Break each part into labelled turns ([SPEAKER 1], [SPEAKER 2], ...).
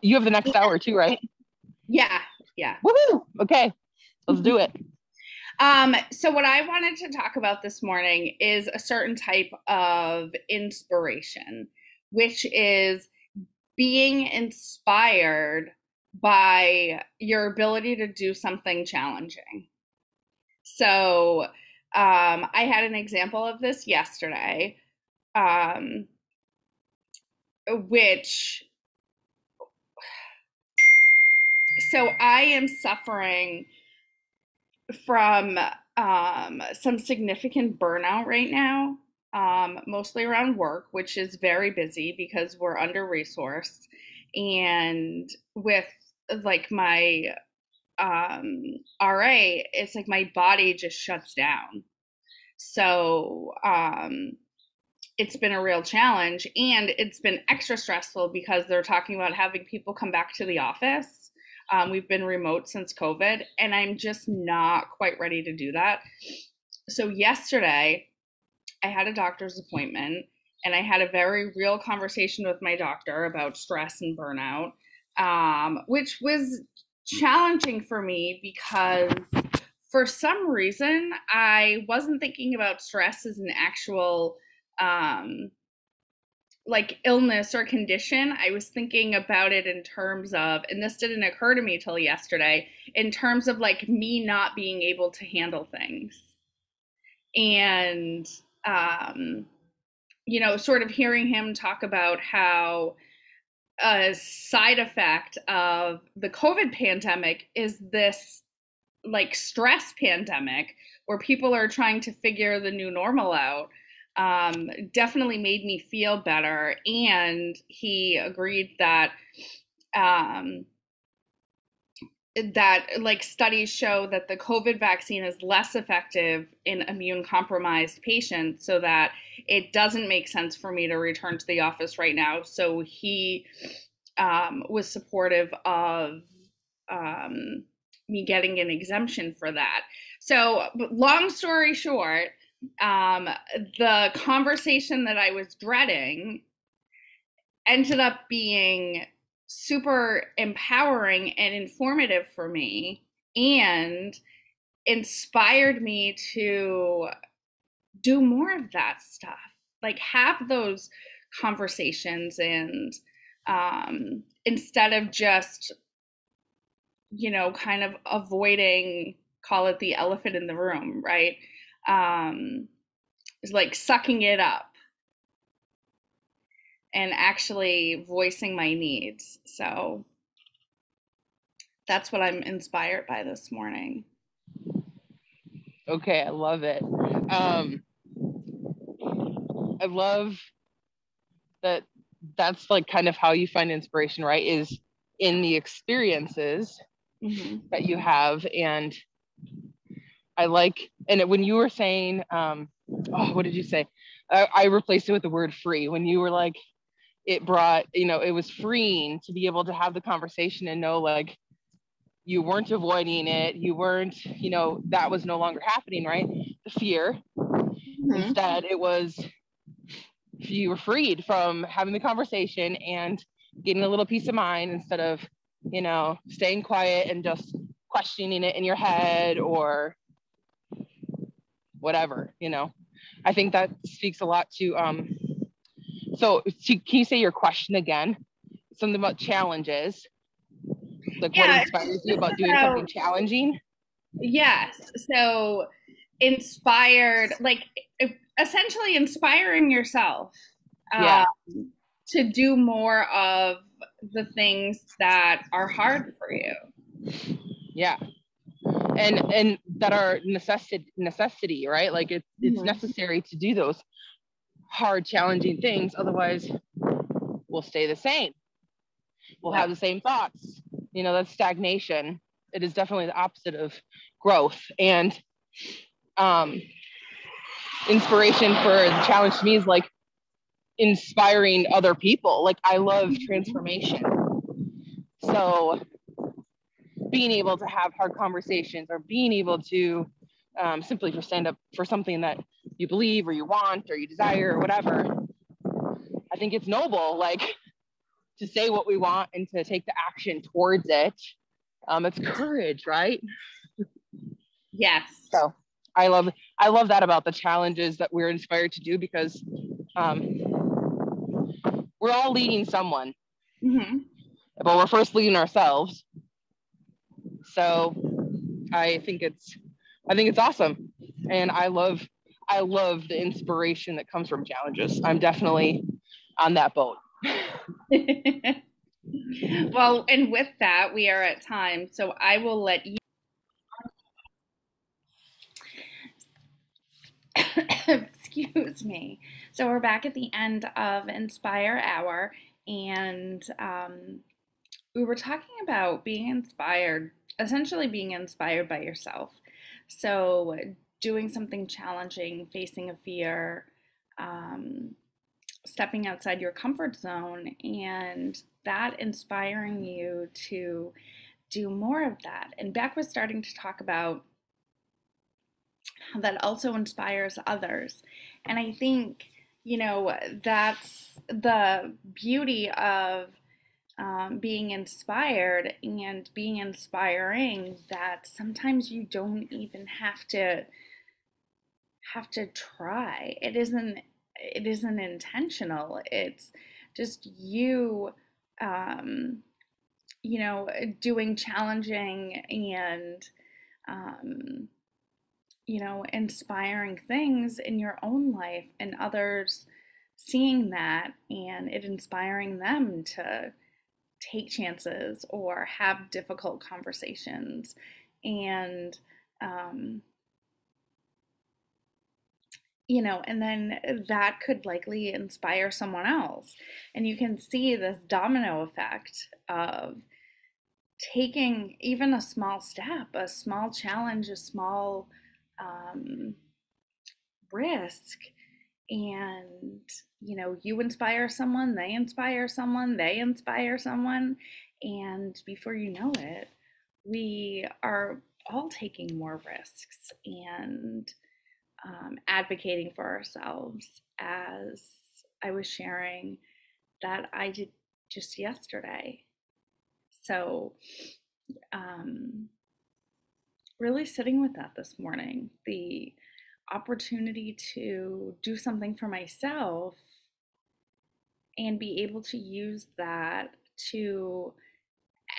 [SPEAKER 1] You have the next hour too, right?
[SPEAKER 2] Yeah.
[SPEAKER 1] Woohoo! Okay, let's do it.
[SPEAKER 2] So what I wanted to talk about this morning is a certain type of inspiration, which is being inspired by your ability to do something challenging. So I had an example of this yesterday, um, which, so I am suffering from some significant burnout right now, mostly around work, which is very busy because we're under resourced. And with like my RA, it's like my body just shuts down. So it's been a real challenge, and it's been extra stressful because they're talking about having people come back to the office. We've been remote since COVID, and I'm just not quite ready to do that. So yesterday, I had a doctor's appointment, and I had a very real conversation with my doctor about stress and burnout, which was challenging for me because for some reason I wasn't thinking about stress as an actual like illness or condition. I was thinking about it in terms of, and this didn't occur to me till yesterday, in terms of like me not being able to handle things. And, sort of hearing him talk about how a side effect of the COVID pandemic is this like stress pandemic where people are trying to figure the new normal out, definitely made me feel better. And he agreed that that like studies show that the COVID vaccine is less effective in immune compromised patients, so that it doesn't make sense for me to return to the office right now. So he was supportive of me getting an exemption for that. So long story short, the conversation that I was dreading ended up being super empowering and informative for me, and inspired me to do more of that stuff, like have those conversations, and instead of just kind of avoiding, call it the elephant in the room, right? Is like sucking it up and actually voicing my needs. So that's what I'm inspired by this morning.
[SPEAKER 1] Okay, I love it. I love that that's like kind of how you find inspiration, right? Is in the experiences that you have. And I like, and when you were saying, what did you say? I replaced it with the word free. When you were like, it brought, it was freeing to be able to have the conversation and know like you weren't avoiding it. You weren't, that was no longer happening, right? The fear. Instead, it was, you were freed from having the conversation and getting a little peace of mind instead of, staying quiet and just questioning it in your head or whatever, I think that speaks a lot to, so can you say your question again? Something about challenges. Like what inspires you about doing something challenging?
[SPEAKER 2] Yes. So inspired, like essentially inspiring yourself to do more of the things that are hard for you.
[SPEAKER 1] Yeah. And that are necessity, right? Like it's necessary to do those hard, challenging things. Otherwise, we'll stay the same. We'll have the same thoughts. That's stagnation. It is definitely the opposite of growth. And inspiration for the challenge to me is like inspiring other people. Like I love transformation. So being able to have hard conversations or being able to simply for stand up for something that you believe or you want or you desire or whatever, I think it's noble. Like to say what we want and to take the action towards it. It's courage, right?
[SPEAKER 2] Yes.
[SPEAKER 1] So I love that about the challenges that we're inspired to do, because we're all leading someone, but we're first leading ourselves. So I think it's awesome, and I love the inspiration that comes from challenges. I'm definitely on that boat.
[SPEAKER 2] Well, and with that, we are at time, so I will let you. Excuse me. So we're back at the end of Inspire Hour, and we were talking about being inspired, essentially being inspired by yourself. So doing something challenging, facing a fear, stepping outside your comfort zone, and that inspiring you to do more of that. And Beck was starting to talk about how that also inspires others. And I think, that's the beauty of being inspired and being inspiring, that sometimes you don't even have to try. It isn't intentional. It's just you doing challenging and inspiring things in your own life, and others seeing that and it inspiring them to take chances or have difficult conversations. And and then that could likely inspire someone else. And you can see this domino effect of taking even a small step, a small challenge, a small risk. And, you inspire someone, they inspire someone, they inspire someone. And before you know it, we are all taking more risks and advocating for ourselves, as I was sharing that I did just yesterday. So, really sitting with that this morning, the opportunity to do something for myself and be able to use that to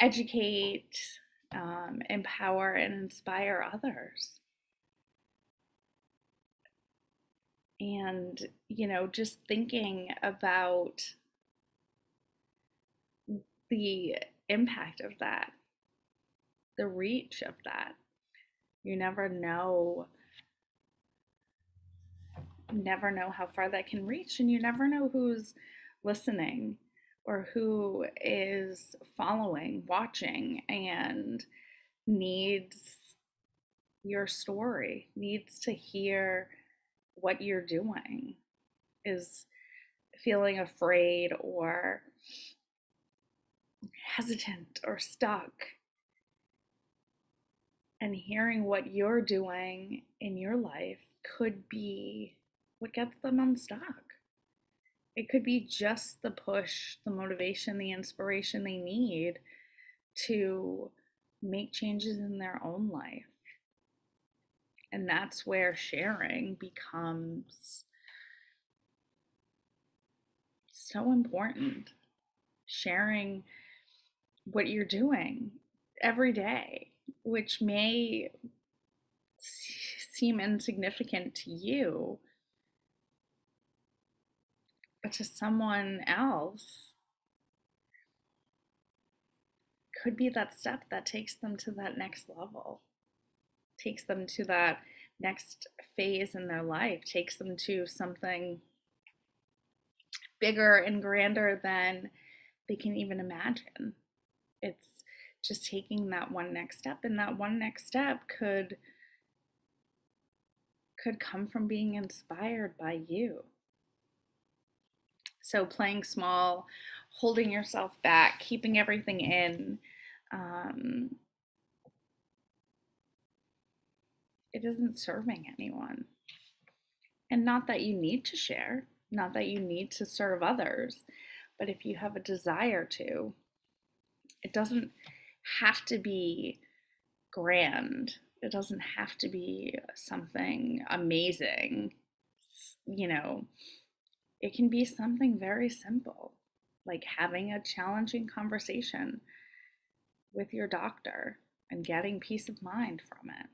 [SPEAKER 2] educate, empower, and inspire others. And, just thinking about the impact of that, the reach of that. You never know how far that can reach, and you never know who's listening or who is following, watching, and needs your story, needs to hear what you're doing, is feeling afraid or hesitant or stuck. And hearing what you're doing in your life could be what gets them unstuck. It could be just the push, the motivation, the inspiration they need to make changes in their own life. And that's where sharing becomes so important. Sharing what you're doing every day, which may seem insignificant to you, but to someone else could be that step that takes them to that next level, takes them to that next phase in their life, takes them to something bigger and grander than they can even imagine. It's just taking that one next step, and that one next step could come from being inspired by you. So playing small, holding yourself back, keeping everything in, it isn't serving anyone. And not that you need to share, not that you need to serve others, But if you have a desire to, it doesn't have to be grand. It doesn't have to be something amazing. You know, it can be something very simple, like having a challenging conversation with your doctor and getting peace of mind from it.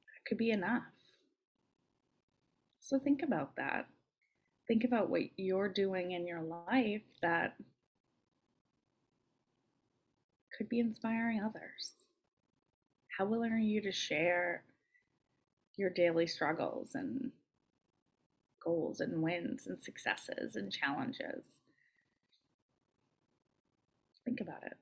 [SPEAKER 2] That could be enough. So think about that. Think about what you're doing in your life that could be inspiring others. How willing are you to share your daily struggles and goals and wins and successes and challenges? Think about it.